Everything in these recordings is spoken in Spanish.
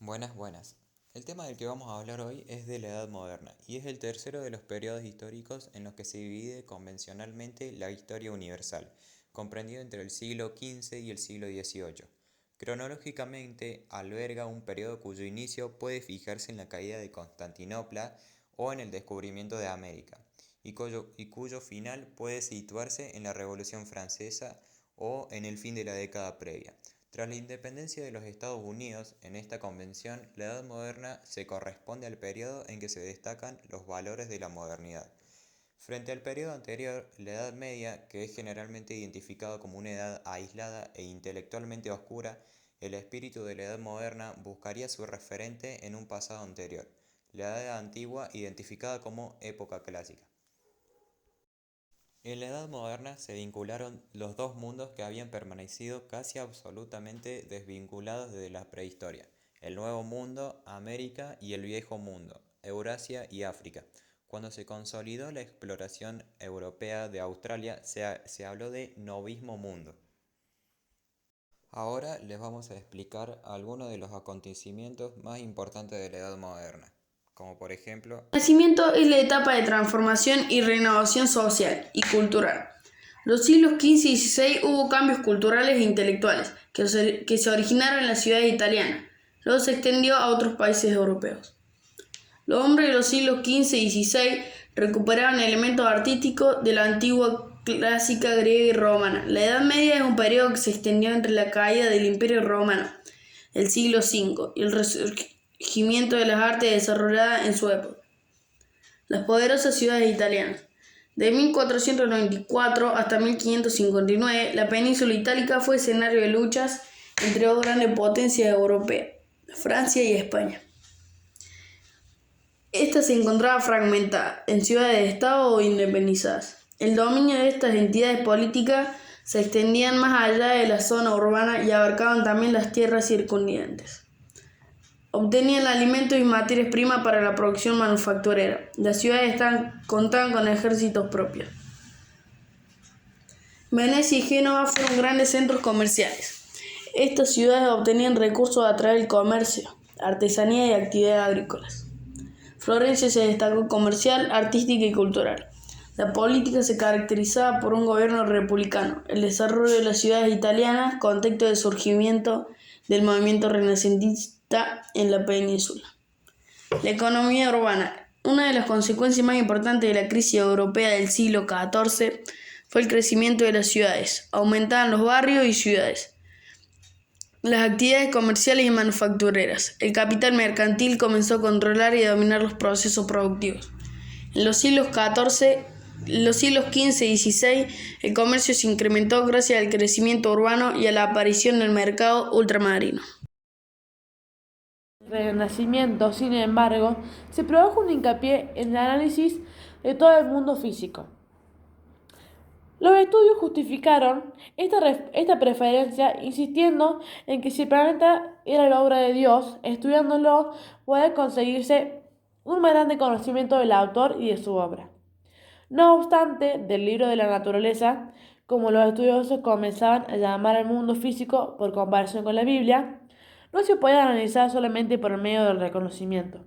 Buenas, buenas. El tema del que vamos a hablar hoy es de la Edad Moderna y es el tercero de los periodos históricos en los que se divide convencionalmente la historia universal, comprendido entre el siglo XV y el siglo XVIII. Cronológicamente, alberga un periodo cuyo inicio puede fijarse en la caída de Constantinopla o en el descubrimiento de América, y cuyo final puede situarse en la Revolución Francesa o en el fin de la década previa. Tras la independencia de los Estados Unidos, en esta convención, la Edad Moderna se corresponde al periodo en que se destacan los valores de la modernidad. Frente al periodo anterior, la Edad Media, que es generalmente identificado como una edad aislada e intelectualmente oscura, el espíritu de la Edad Moderna buscaría su referente en un pasado anterior, la Edad Antigua identificada como época clásica. En la Edad Moderna se vincularon los dos mundos que habían permanecido casi absolutamente desvinculados desde la prehistoria: el Nuevo Mundo, América, y el Viejo Mundo, Eurasia y África. Cuando se consolidó la exploración europea de Australia, se habló de Novismo Mundo. Ahora les vamos a explicar algunos de los acontecimientos más importantes de la Edad Moderna, como por ejemplo. El Renacimiento es la etapa de transformación y renovación social y cultural. Los siglos XV y XVI hubo cambios culturales e intelectuales que se originaron en las ciudades italianas. Luego se extendió a otros países europeos. Los hombres de los siglos XV y XVI recuperaron elementos artísticos de la antigua clásica griega y romana. La Edad Media es un periodo que se extendió entre la caída del Imperio Romano, el siglo V, y el resurgimiento de las artes desarrolladas en su época. Las poderosas ciudades italianas. De 1494 hasta 1559, la península itálica fue escenario de luchas entre dos grandes potencias europeas, Francia y España. Esta se encontraba fragmentada en ciudades-estado o independizadas. El dominio de estas entidades políticas se extendían más allá de la zona urbana y abarcaban también las tierras circundantes. Obtenían alimentos y materias primas para la producción manufacturera. Las ciudades contaban con ejércitos propios. Venecia y Génova fueron grandes centros comerciales. Estas ciudades obtenían recursos a través del comercio, artesanía y actividades agrícolas. Florencia se destacó comercial, artística y cultural. La política se caracterizaba por un gobierno republicano, el desarrollo de las ciudades italianas, contexto de surgimiento del movimiento renacentista en la península. La economía urbana. Una de las consecuencias más importantes de la crisis europea del siglo XIV fue el crecimiento de las ciudades. Aumentaban los barrios y ciudades, las actividades comerciales y manufactureras. El capital mercantil comenzó a controlar y a dominar los procesos productivos. En los siglos XV y XVI, el comercio se incrementó gracias al crecimiento urbano y a la aparición del mercado ultramarino. Renacimiento, sin embargo, se produjo un hincapié en el análisis de todo el mundo físico. Los estudios justificaron esta preferencia insistiendo en que si el planeta era la obra de Dios, estudiándolo puede conseguirse un más grande conocimiento del autor y de su obra. No obstante, del libro de la naturaleza, como los estudiosos comenzaban a llamar al mundo físico por comparación con la Biblia, no se puede analizar solamente por medio del reconocimiento,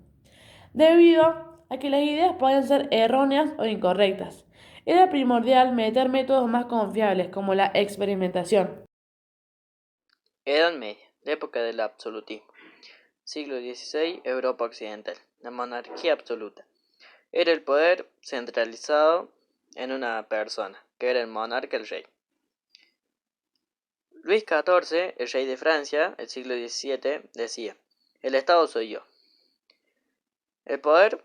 debido a que las ideas pueden ser erróneas o incorrectas. Era primordial meter métodos más confiables como la experimentación. Edad Media, la época del absolutismo. Siglo XVI, Europa Occidental. La monarquía absoluta. Era el poder centralizado en una persona, que era el monarca, el rey. Luis XIV, el rey de Francia, el siglo XVII, decía: el Estado soy yo. El poder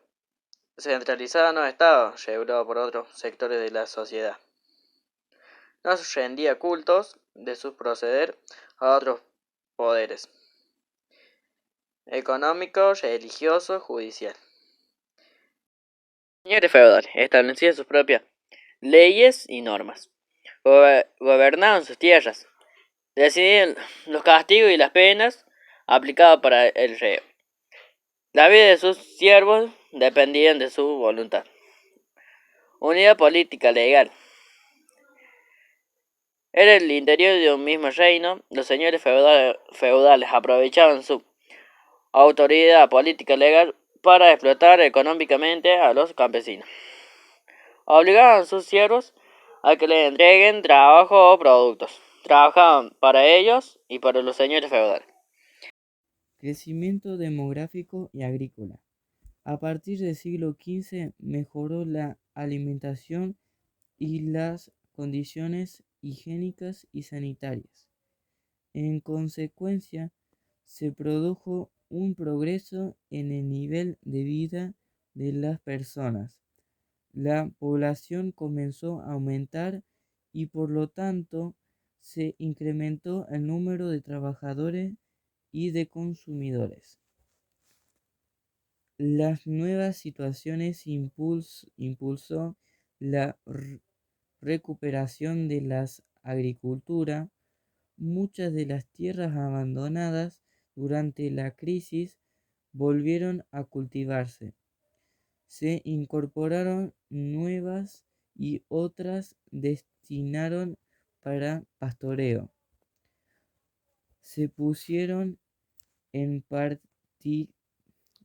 centralizado no estaba regulado por otros sectores de la sociedad. No rendía cultos de su proceder a otros poderes: económico, religioso, judicial. Los señores feudales establecían sus propias leyes y normas. Gobernaban sus tierras. Decidían los castigos y las penas aplicados para el reo. La vida de sus siervos dependían de su voluntad. Unidad política legal. Era el interior de un mismo reino. Los señores feudales aprovechaban su autoridad política legal para explotar económicamente a los campesinos. Obligaban a sus siervos a que le entreguen trabajo o productos. Trabajaban para ellos y para los señores feudales. Crecimiento demográfico y agrícola. A partir del siglo XV mejoró la alimentación y las condiciones higiénicas y sanitarias. En consecuencia, se produjo un progreso en el nivel de vida de las personas. La población comenzó a aumentar y por lo tanto se incrementó el número de trabajadores y de consumidores. Las nuevas situaciones impulsó la recuperación de la agricultura. Muchas de las tierras abandonadas durante la crisis volvieron a cultivarse. Se incorporaron nuevas y otras destinaron para pastoreo. Se pusieron en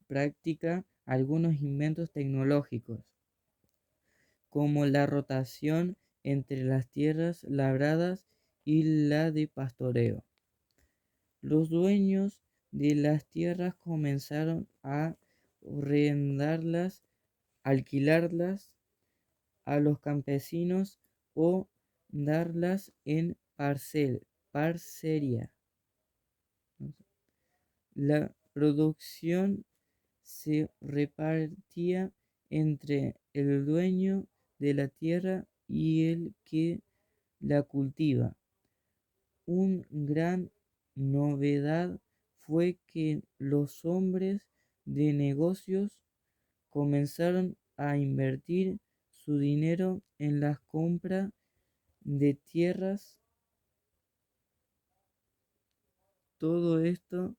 práctica algunos inventos tecnológicos, como la rotación entre las tierras labradas y la de pastoreo. Los dueños de las tierras comenzaron a arrendarlas, alquilarlas a los campesinos o darlas en parcería. La producción se repartía entre el dueño de la tierra y el que la cultiva. Una gran novedad fue que los hombres de negocios comenzaron a invertir su dinero en la compra de tierras. Todo esto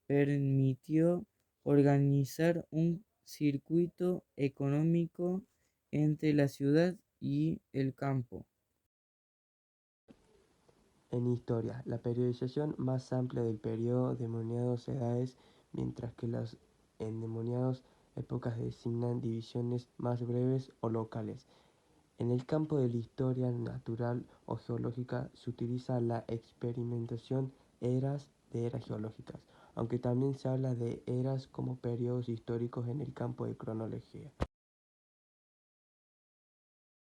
permitió organizar un circuito económico entre la ciudad y el campo. En historia, la periodización más amplia del periodo demoniados edades, mientras que las endemoniados épocas designan divisiones más breves o locales. En el campo de la historia natural o geológica se utiliza la experimentación eras de eras geológicas, aunque también se habla de eras como periodos históricos en el campo de cronología.